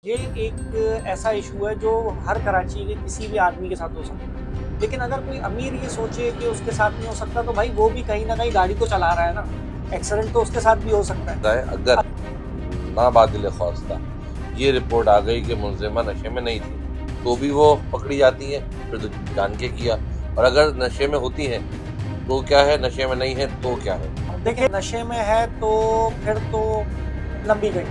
ये एक ऐसा इशू है जो हर कराची के किसी भी आदमी के साथ हो सकता है। लेकिन अगर कोई अमीर ये सोचे कि उसके साथ नहीं हो सकता, तो भाई वो भी कहीं ना कहीं गाड़ी तो चला रहा है ना। एक्सीडेंट तो उसके साथ भी हो सकता है। अगर नाबादिल खौस्ता ये रिपोर्ट आ गई कि मुलजिमा नशे में नहीं थी तो भी वो पकड़ी जाती है, फिर तो जान के किया। और अगर नशे में होती है तो क्या है, नशे में नहीं है तो क्या है। देखिए, नशे में है तो फिर तो लंबी गई,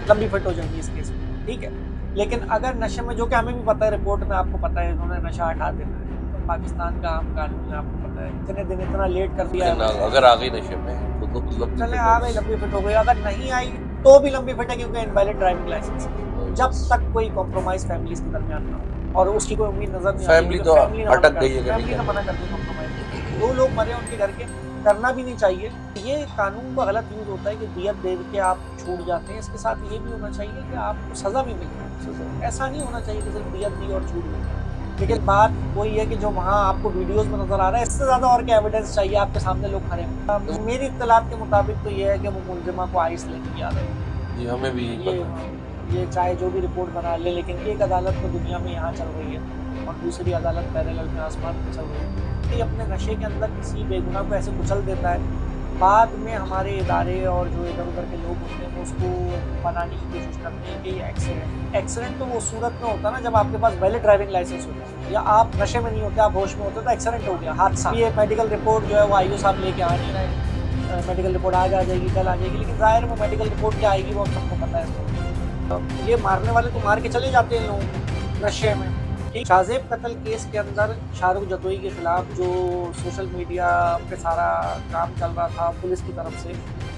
लंबी फिट हो जाएगी इस केस में, ठीक है। लेकिन अगर नशे में, जो कि हमें भी पता है, रिपोर्ट में आपको पता है इन्होंने नशा हटा देना है, तो पाकिस्तान का आम कानून है, आपको पता है इतने दिन इतना लेट कर दिया लेकिन है। अगर आ गई नशे में तो लंबी चले फिट आ गई, होगी। लंबी फिट हो गई। अगर नहीं आई तो भी लंबी फिट है, क्योंकि इनवैलिड ड्राइविंग लाइसेंस है। जब बस तक कोई कॉम्प्रोमाइज फैमिलीज के दरमियान ना हो और उसकी कोई उम्मीद नजर नहीं आती, फैमिली क्योंकि तो फैमिली ना मना अटक कर गई दी, है कि नहीं फैमिली ना मना कर दी कॉम्प्रोमाइज। दो लोग मरे उनके घर के, करना भी नहीं चाहिए। ये कानून का गलत यूज होता है कि दियत दे के आप छूट जाते हैं। इसके साथ ये भी होना चाहिए कि आपको सजा भी मिले। ऐसा नहीं होना चाहिए कि सिर्फ दियत दी और छूट गई। लेकिन बात वही है कि जो वहाँ आपको वीडियोस में नजर आ रहा है, इससे ज्यादा और क्या एविडेंस चाहिए? आपके सामने लोग खड़े हैं। मेरी इत्तलात के मुताबिक तो ये है कि वो मुलजिमा को आइस लेके जा रहे हैं। जी, हमें भी यही ये पता है। ये चाहे जो भी रिपोर्ट बना ले, लेकिन एक अदालत तो दुनिया में यहाँ चल रही है और दूसरी अदालत पैरेलल में आसमान में चल रही है। कि अपने नशे के अंदर किसी बेगुनाह को ऐसे कुचल देता है, बाद में हमारे इदारे और जो इधर उधर के लोग होते हैं वो उसको बनाने की कोशिश करते हैं कि ये एक्सीडेंट। एक्सीडेंट तो वो सूरत में होता है ना जब आपके पास वैलिड ड्राइविंग लाइसेंस होता है, या आप नशे में नहीं होते, आप होश में होते, तो एक्सीडेंट हो गया, हादसा। ये मेडिकल रिपोर्ट जो है वो आईओ साहब लेके आ नहीं रहे। मेडिकल रिपोर्ट आज आ जाएगी, कल आ जाएगी, लेकिन जाहिर वो मेडिकल रिपोर्ट क्या आएगी वो सबको पता है। ये मारने वाले तो मार के चले जाते हैं लोगों को नशे में। ठीक, शाहजेब कत्ल केस के अंदर शाहरुख जतोई के खिलाफ जो सोशल मीडिया पे सारा काम चल रहा था पुलिस की तरफ से,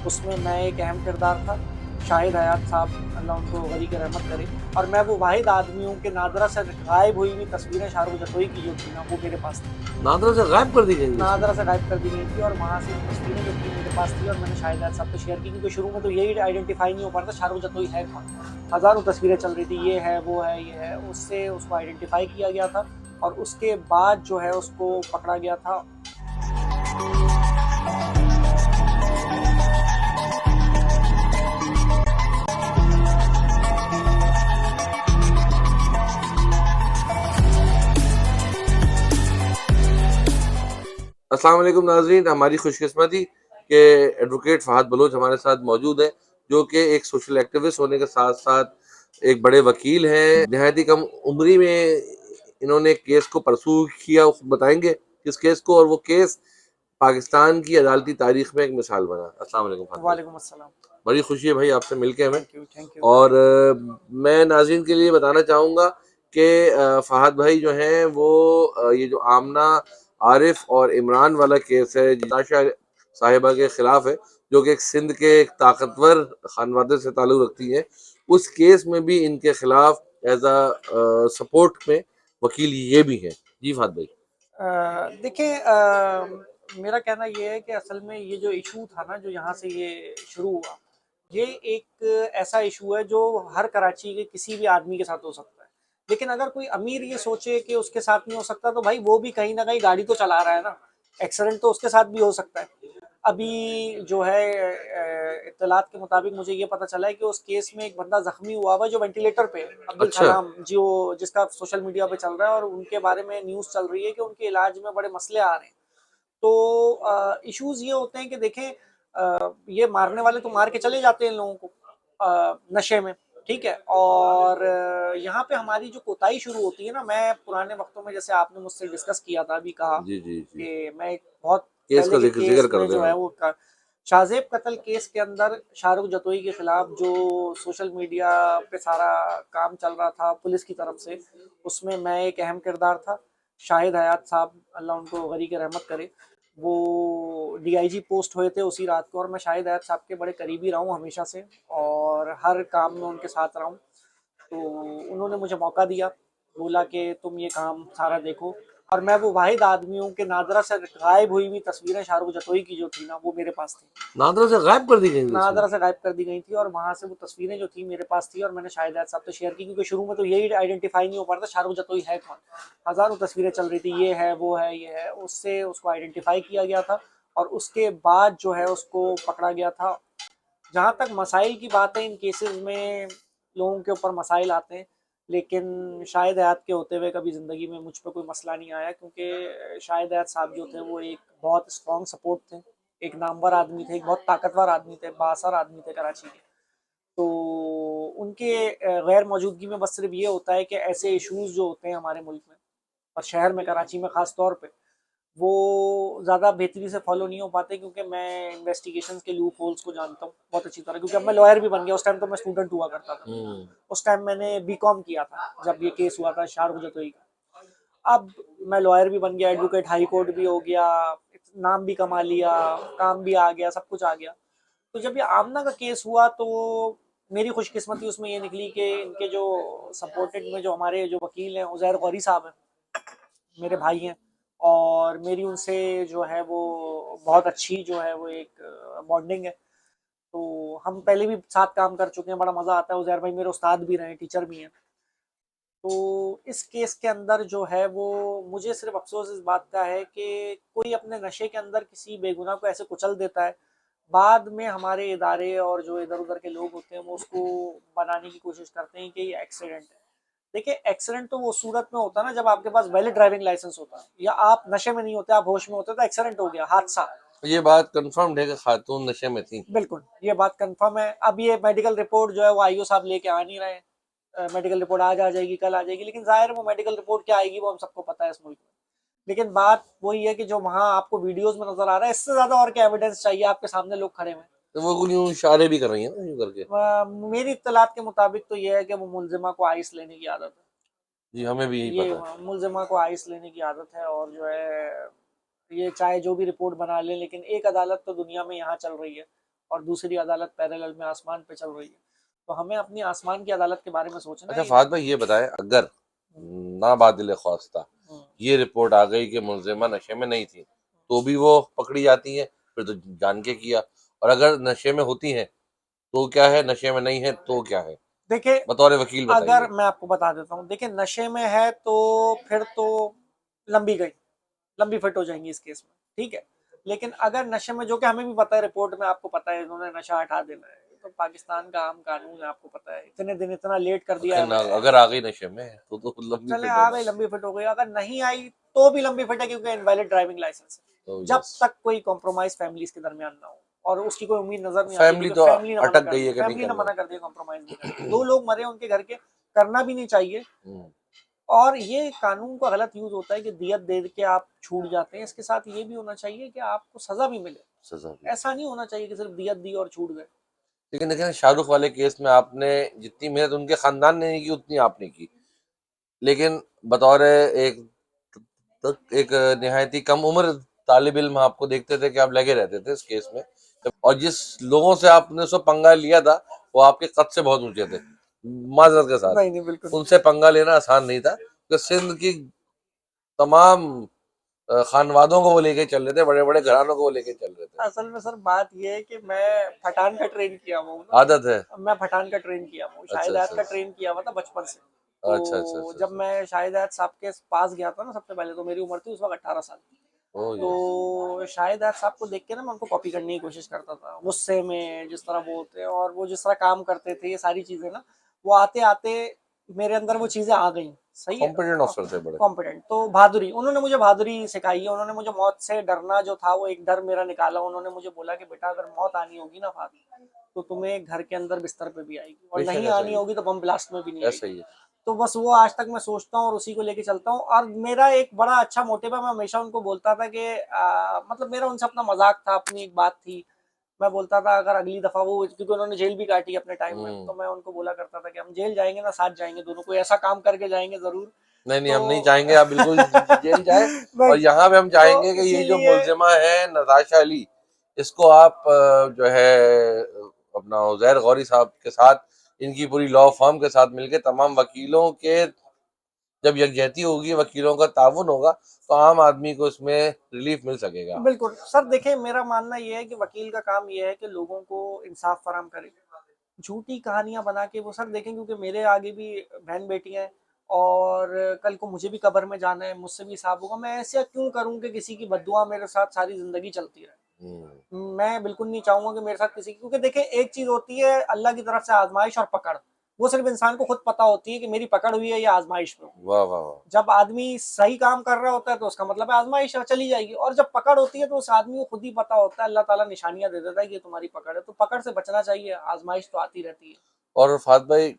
उसमें मैं एक अहम किरदार था। शाहिद हयात साहब, अल्लाह उनको गनी की रहमत करे। और मैं वो वाहिद आदमी हूँ कि नादरा से गायब हुई हुई तस्वीरें शाहरुख जतोई की जो थी ना, वो मेरे पास थी। नादरा से गायब कर दी गई है नादरा इसमें। से गायब कर दी गई थी और वहाँ से तस्वीरें जो थी मेरे पास थी, और मैंने शाहिद साहब को शेयर की, क्योंकि शुरू में तो यही आइडेंटिफाई नहीं हो पा रहा था शाहरुख जतोई है कौन। हज़ारों तस्वीरें चल रही थी, ये है वो है ये है, उससे उसको आइडेंटिफाई किया गया था और उसके बाद जो है उसको पकड़ा गया था। अस्सलाम वालेकुम नाज़रीन, हमारी खुशकिस्मती कि एडवोकेट फ़हद बलोच हमारे साथ मौजूद है, जो कि एक सोशल एक्टिविस्ट होने के साथ साथ एक बड़े वकील हैं। नहायत ही कम उम्री में इन्होंने केस को परसू किया, बताएंगे किस केस को, और वो केस पाकिस्तान की अदालती तारीख में एक मिसाल बना। अस्सलाम वालेकुम फ़हद भाई, वालेकुम अस्सलाम। बड़ी खुशी है भाई आपसे मिलके हमें। Thank you, thank you. और मैं नाज़रीन के लिए बताना चाहूँगा कि फ़हद भाई जो हैं वो ये जो आमना आरिफ और इमरान वाला केस है, जिताशा साहिबा के खिलाफ है, जो कि एक सिंध के एक ताकतवर खानवादे से ताल्लुक़ रखती है, उस केस में भी इनके खिलाफ एज अ सपोर्ट में वकील ये भी हैं। जी फ़हद भाई। देखिए, मेरा कहना ये है कि असल में ये जो इशू था ना, जो यहाँ से ये शुरू हुआ, ये एक ऐसा इशू है जो हर कराची के किसी भी आदमी के साथ हो सकता है। लेकिन अगर कोई अमीर ये सोचे कि उसके साथ नहीं हो सकता, तो भाई वो भी कहीं ना कहीं गाड़ी तो चला रहा है ना। एक्सीडेंट तो उसके साथ भी हो सकता है। अभी जो है इत्तलात के मुताबिक मुझे ये पता चला है कि उस केस में एक बंदा जख्मी हुआ हुआ जो वेंटिलेटर पे है, अब्दुल अच्छा। सलाम, जो जिसका सोशल मीडिया पे चल रहा है और उनके बारे में न्यूज़ चल रही है कि उनके इलाज में बड़े मसले आ रहे हैं। तो इश्यूज ये होते हैं कि देखें, ये मारने वाले तो मार के चले जाते हैं लोगों को नशे में, ठीक है। और यहाँ पे हमारी जो कोताही शुरू होती है ना, मैं पुराने वक्तों में, जैसे आपने मुझसे डिस्कस किया था, अभी कहा जी जी जी। कि मैं एक बहुत केस पहले का के जिक्र केस कर में दें जो है आप। वो शाहजेब कत्ल केस के अंदर शाहरुख जतोई के खिलाफ जो सोशल मीडिया पे सारा काम चल रहा था पुलिस की तरफ से, उसमें मैं एक अहम किरदार था। शाहिद हयात साहब, अल्लाह उनको गनी की रहमत करे, वो डीआईजी पोस्ट हुए थे उसी रात को, और मैं शाहिद हयात साहब के बड़े करीबी रहा हूँ हमेशा से, और हर काम में उनके साथ रहा हूँ। तो उन्होंने मुझे मौका दिया, बोला कि तुम ये काम सारा देखो। और मैं वो वाहिद आदमी हूँ कि नादरा से गायब हुई हुई तस्वीरें शाहरुख जतोई की जो थी ना, वो मेरे पास थी। नादरा से गायब कर दी गई तस्वीर। नादरा से गायब कर दी गई थी और वहां से वो तस्वीरें जो थी मेरे पास थी, और मैंने शाहिद साहब से शेयर की, क्योंकि शुरू में तो यही आइडेंटिफाई नहीं हो पा रहा था शाहरुख जतोई है कौन। हजारों तस्वीरें चल रही थी, ये है वो है ये है, उससे उसको आइडेंटिफाई किया गया था और उसके बाद जो है उसको पकड़ा गया था। जहाँ तक मसाइल की बात है इन केसेस में, लोगों के ऊपर मसाइल आते हैं, लेकिन शाहिद हयात के होते हुए कभी ज़िंदगी में मुझ पे कोई मसला नहीं आया, क्योंकि शाहिद हयात साहब जो थे वो एक बहुत स्ट्रॉन्ग सपोर्ट थे, एक नामवर आदमी थे, एक बहुत ताकतवर आदमी थे, बाअसर आदमी थे कराची के। तो उनके गैर मौजूदगी में बस सिर्फ ये होता है कि ऐसे इश्यूज़ जो होते हैं हमारे मुल्क में और शहर में, कराची में ख़ास तौर पे, वो ज़्यादा बेहतरी से फॉलो नहीं हो पाते, क्योंकि मैं इन्वेस्टिगेशंस के लूप होल्स को जानता हूँ बहुत अच्छी तरह, क्योंकि अब मैं लॉयर भी बन गया। उस टाइम तो मैं स्टूडेंट हुआ करता था। उस टाइम मैंने बीकॉम किया था जब ये केस हुआ था शाहरुख जतोई का। अब मैं लॉयर भी बन गया, एडवोकेट हाई कोर्ट भी हो गया, नाम भी कमा लिया, काम भी आ गया, सब कुछ आ गया। तो जब ये आमना का केस हुआ तो मेरी खुशकिस्मती उसमें ये निकली कि इनके जो सपोर्टेड में जो हमारे जो वकील हैं उज़ैर गौरी साहब हैं, मेरे भाई हैं, और मेरी उनसे जो है वो बहुत अच्छी जो है वो एक बॉन्डिंग है। तो हम पहले भी साथ काम कर चुके हैं, बड़ा मज़ा आता है। उज़ैर भाई मेरे उस्ताद भी रहे हैं, टीचर भी हैं। तो इस केस के अंदर जो है वो मुझे सिर्फ अफसोस इस बात का है कि कोई अपने नशे के अंदर किसी बेगुनाह को ऐसे कुचल देता है, बाद में हमारे इदारे और जो इधर उधर के लोग होते हैं वो उसको बनाने की कोशिश करते हैं कि ये एक्सीडेंट है। देखिए, एक्सीडेंट तो वो सूरत में होता है ना जब आपके पास वैलिड ड्राइविंग लाइसेंस होता है, या आप नशे में नहीं होते, आप होश में होते, तो एक्सीडेंट हो गया, हादसा। ये बात कंफर्म है कि खातून नशे में थी। बिल्कुल, ये बात कंफर्म है। अब ये मेडिकल रिपोर्ट जो है वो आईओ साहब लेके आ नहीं रहे हैं। मेडिकल रिपोर्ट आज आ जाएगी, कल आ जाएगी, लेकिन जाहिर है वो मेडिकल रिपोर्ट क्या आएगी वो हम सबको पता है इस मुल्क में। लेकिन बात वही है कि जो वहां आपको वीडियोस में नजर आ रहा है, इससे ज्यादा और क्या एविडेंस चाहिए? आपके सामने लोग खड़े हुए तो वो कुछ यूं इशारे भी कर रही है ना यूं करके। हैं। मेरी इत्तलात के मुताबिक तो ये है कि वो मुलजिमा को आइस लेने की आदत है। जी हमें भी यही ये पता है। मुलजिमा को आइस लेने की आदत है, और जो है ये चाहे जो भी रिपोर्ट बना ले, लेकिन एक अदालत तो दुनिया में यहाँ चल रही है और दूसरी अदालत पैरेलल में आसमान पे चल रही है। तो हमें अपनी आसमान की अदालत के बारे में सोचना अच्छा है। फहद भाई ये बताएं, अगर नाबादिल ख्वास्ता हम्म, ये रिपोर्ट आ गई कि मुलजिमा नशे में नहीं थी तो भी वो पकड़ी जाती है, फिर तो जान के किया। और अगर नशे में होती है तो क्या है, नशे में नहीं है तो क्या है? देखिए, बतौर वकील अगर बताइए। मैं आपको बता देता हूँ, देखिए नशे में है तो फिर तो लंबी गई, लंबी फिट हो जाएंगी इस केस में, ठीक है। लेकिन अगर नशे में, जो कि हमें भी पता है, रिपोर्ट में आपको पता है इन्होंने नशा हटा देना है, तो पाकिस्तान का आम कानून है, आपको पता है, इतने दिन इतना लेट कर दिया लेकिन है। अगर आ गई नशे में तो लंबी चले फिट आ होना गई, है। लंबी फिट हो गई, अगर नहीं आई तो भी लंबी फिट है, क्योंकि इनवैलिड ड्राइविंग लाइसेंस तो है। जब यस, तक कोई कॉम्प्रोमाइज फैमिलीज के दरमियान ना हो, और उसकी कोई उम्मीद नजर नहीं आती, फैमिली क्योंकि तो फैमिली ने मना अटक कर गई दिया, है कि नहीं फैमिली ने करना। मना कर दिया कॉम्प्रोमाइज नहीं करेंगे। दो लोग मरे उनके घर के, करना भी नहीं चाहिए। हम्म, और ये कानून का गलत यूज होता है कि दियत दे के आप छूट जाते हैं। इसके साथ ये भी होना चाहिए कि आपको सजा भी मिले। सजा भी। ऐसा नहीं होना चाहिए कि सिर्फ दियत दी और छूट गए। लेकिन देखिए शाहरुख वाले केस में आपने जितनी मेहनत उनके खानदान ने नहीं की उतनी आपने की। लेकिन बतौर एक निहायती कम उम्र तालिब इल्म आपको देखते थे कि आप लगे रहते थे इस केस में। और जिस लोगों से आपने उसको पंगा लिया था वो आपके कद से बहुत ऊंचे थे, माजरत के नहीं साथ। नहीं, बिल्कुल उनसे पंगा लेना आसान नहीं था, क्योंकि सिंध की तमाम खानवादों को वो लेके चल रहे थे, बड़े बड़े घरानों को वो लेके चल रहे थे। असल में सर बात ये है कि मैं पठान का ट्रेन किया हुआ हूँ ना। आदत है। मैं पठान का ट्रेन किया हुआ हूँ, अच्छा शाहिद आयत अच्छा का अच्छा ट्रेन किया हुआ था बचपन से। अच्छा अच्छा तो अच्छा जब अच्छा। मैं शाहिद आयत साहब के पास गया था ना सबसे पहले, तो मेरी उम्र थी उस वक्त 18 साल। ओ यस। तो शाहिद आयत साहब को देख के ना मैं उनको कॉपी करने की कोशिश करता था, गुस्से में जिस तरह वो होते हैं और वो जिस तरह काम करते थे, ये सारी चीजें ना, वो आते आते मेरे अंदर वो चीजें आ गई। सही है। कॉम्पिटेंट ऑफिसर थे बड़े। कॉम्पिटेंट तो बहादुरी, उन्होंने मुझे बहादुरी सिखाई है। उन्होंने मुझे मौत से डरना जो था वो एक डर मेरा निकाला। उन्होंने मुझे बोला कि बेटा, अगर मौत आनी होगी ना फात, तो तुम्हें घर के अंदर बिस्तर पे भी आएगी, और बेशक नहीं ऐसा आनी ही है, होगी तो बम ब्लास्ट में भी नहीं ऐसा आएगी। ही है। तो बस वो आज तक मैं सोचता हूँ और उसी को लेके चलता हूँ। और मेरा एक बड़ा अच्छा मोटिव है, मैं हमेशा उनको बोलता था कि मतलब मेरा उनसे अपना मजाक था, अपनी एक बात थी। मैं बोलता था अगर अगली दफा वो, क्योंकि उन्होंने जेल भी काटी अपने टाइम में, हम्म। तो मैं उनको बोला करता था कि हम जेल जाएंगे ना, साथ जाएंगे दोनों, कोई ऐसा काम करके जाएंगे जरूर। नहीं नहीं, तो हम नहीं चाहेंगे आप बिल्कुल जेल जाए। मैं और यहाँ पे हम तो चाहेंगे कि ये जो इसीलिए मुलजिमा है नताशा अली, इसको आप जो है अपना उजैर गौरी साहब के साथ, इनकी पूरी लॉ फर्म के साथ मिलके तमाम वकीलों के, जब यकजहती होगी, वकीलों का ताउन होगा, तो आम आदमी को इसमें रिलीफ मिल सकेगा। बिल्कुल सर, देखिए मेरा मानना ये है कि वकील का काम ये है कि लोगों को इंसाफ फराहम करे। झूठी कहानियां बना के वो सर देखें, क्योंकि मेरे आगे भी बहन बेटियां हैं, और कल को मुझे भी कब्र में जाना है, मुझसे भी हिसाब होगा। मैं ऐसा क्यों करूं कि किसी की बद्दुआ मेरे साथ सारी जिंदगी चलती रहे? हम्म, मैं बिल्कुल नहीं चाहूंगा कि मेरे साथ किसी की, क्योंकि देखिए एक चीज होती है अल्लाह की तरफ से आजमाइश और पकड़, वो सिर्फ इंसान को खुद पता होती है कि मेरी पकड़ हुई है या आजमाइश में हूँ। वाह वाह वाह। जब आदमी सही काम कर रहा होता है तो उसका मतलब है आजमाइश है, चली जाएगी। और जब पकड़ होती है तो उस आदमी को खुद ही पता होता है, अल्लाह ताला निशानियां दे देता है कि ये तुम्हारी पकड़ है। तो पकड़ से बचना चाहिए, आजमाइश तो आती रहती है। और फहद भाई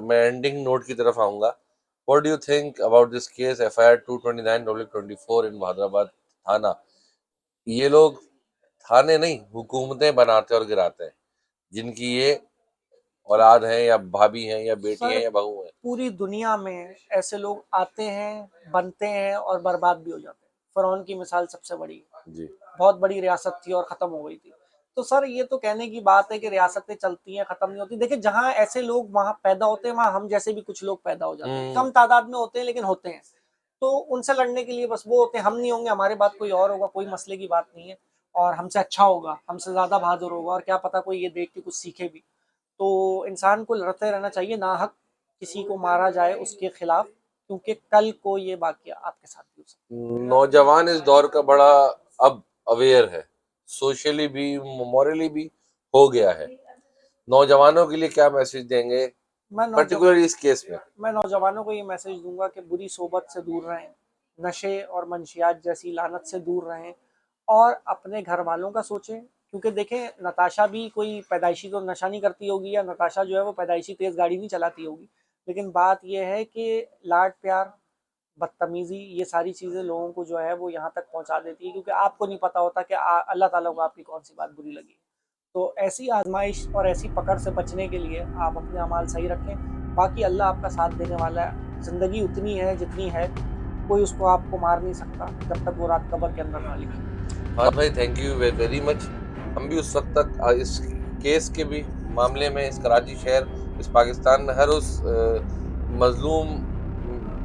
मैं एंडिंग नोट की तरफ आऊंगा। What do you think about this case FIR 229/24 इन बहादुराबाद थाना? ये लोग थाने नहीं, हुकूमतें बनाते और गिराते हैं, जिनकी ये औलाद हैं या भाभी हैं या बेटी हैं सर या बहू हैं। पूरी दुनिया में ऐसे लोग आते हैं, बनते हैं और बर्बाद भी हो जाते हैं। फिरौन की मिसाल सबसे बड़ी है। जी बहुत बड़ी रियासत थी और खत्म हो गई थी। तो सर ये तो कहने की बात है कि रियासतें चलती हैं, खत्म नहीं होती। देखिए जहाँ ऐसे लोग वहां पैदा होते हैं, वहां हम जैसे भी कुछ लोग पैदा हो जाते हैं, कम तादाद में होते हैं लेकिन होते हैं। तो उनसे लड़ने के लिए बस वो होते हैं, हम नहीं होंगे, हमारे बाद कोई और होगा, कोई मसले की बात नहीं है। और हमसे अच्छा होगा, हमसे ज्यादा बहादुर होगा, और क्या पता कोई ये देख के कुछ सीखे भी। तो इंसान को लड़ते रहना चाहिए, ना हक किसी को मारा जाए उसके खिलाफ, क्योंकि कल को ये वाकया आपके साथ भी हो सकता है। नौजवान इस दौर का बड़ा अब अवेयर है, सोशली भी मॉरली भी हो गया है। नौजवानों के लिए क्या मैसेज देंगे पर्टिकुलरली इस केस में? मैं नौजवानों को ये मैसेज दूंगा कि बुरी सोबत से दूर रहें, नशे और मंशियात जैसी लानत से दूर रहें, और अपने घर वालों का सोचें। क्योंकि देखें नताशा भी कोई पैदाइशी तो नशा नहीं करती होगी, या नताशा जो है वो पैदाइशी तेज गाड़ी नहीं चलाती होगी। लेकिन बात यह है कि लाड प्यार, बदतमीजी, ये सारी चीज़ें लोगों को जो है वो यहाँ तक पहुँचा देती है, क्योंकि आपको नहीं पता होता कि अल्लाह ताला को आपकी कौन सी बात बुरी लगी। तो ऐसी आजमाइश और ऐसी पकड़ से बचने के लिए आप अपने अमाल सही रखें। बाकी अल्लाह आपका साथ देने वाला है। ज़िंदगी उतनी है जितनी है, कोई उसको आपको मार नहीं सकता जब तक वो रात कब्र के अंदर ना लिखे। हाँ भाई, थैंक यू वेरी मच। हम भी उस वक्त तक इस केस के भी मामले में, इस कराची शहर, इस पाकिस्तान में हर उस मजलूम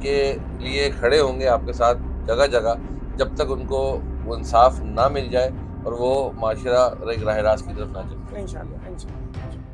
के लिए खड़े होंगे आपके साथ जगह जगह, जब तक उनको वो इंसाफ ना मिल जाए और वो माशरा राह रास्त की तरफ ना चले। इंशाल्लाह।